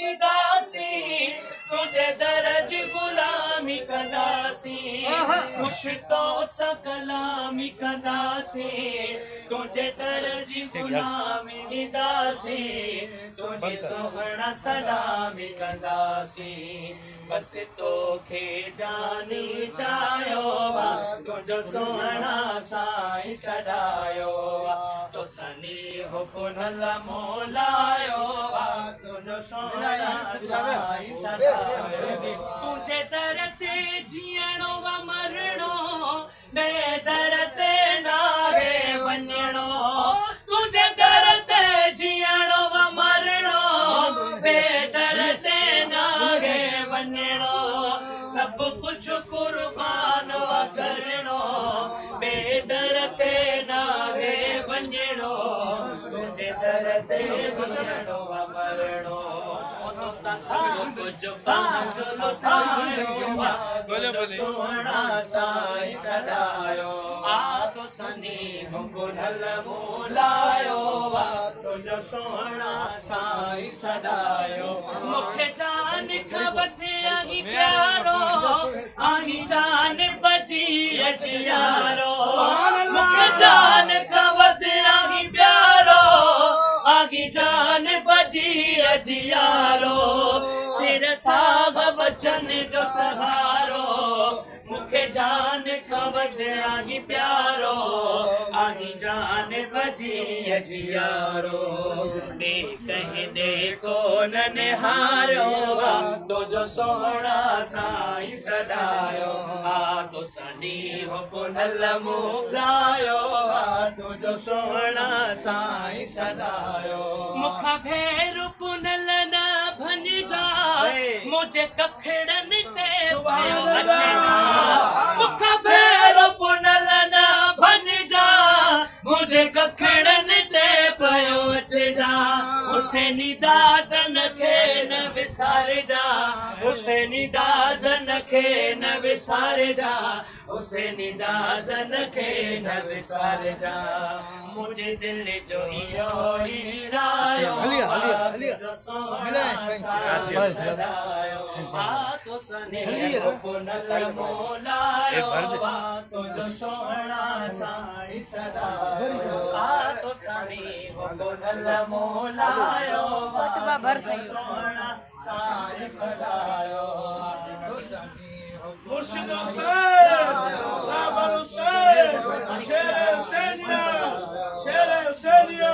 निदासी तुझे दरज गुलामी कदासी खुश तो सा कलामी कदासी तुझे दरज गुलामी निदासी तुझे सोहना सलामी कदासी बस तो खे जानी चायो वा तुझो सोहना साई सदायो वा तो सनी हो पुनल मोलायो वा तुझो सोहना साई सदायो तुझे दर ते जीअणो वा मरणो बेदर ते नागे वञणो तुझे दर ते जीअणो वा मरणो बेदर ते नागे वञणो सब कुछ कुर्बान वा करणो बेदर ते नागे वञणो तुझे दर ते जीअणो वा मरणो सब कुछ पंहिंजो लुटायो वा सोहणा साई सदायो आ तो सनी हो पुनल मोलायो वा तुझो सोहणा साई सदायो मूंखे जान खबते आही प्यारो आही जान बची अजियारो मूंखे जान खबते आही प्यारो आही जान बची अजियारो सिर साग बचन जो सहारो मूंखे जान खबत आही प्यारो आही जान बजी अजियारो बे कहीं दे कोन निहारो वा तुझो सोहणा साई सदायो आ तो सनी हो पुनल मोलायो वा तुझो सोहणा साई सदायो मुखा भेर पुनल न भन जा मुझे कखड़न ते पायो अचे जा मुखा भेर पुनल न भन जा मुझे कखड़न ते पायो अचे जा हुसैनी दादन खे न विसार जा हुसैनी दादन खे न विसार जा हुसैनी दादन खे न विसार जा मुझे दिल जो इहो ई रायो जो सोहणा साई सदायो आ तो सनी हो पुनल मोलायो वा तुझो सोहणा साई सदायो आ तो सनी हो पुनल मोलायो वा तुझो सोहणा साई सदायो तो सनी मुर्शिद हुसैन बाबर हुसैन शेर हुसैनिया शेर हुसैनिया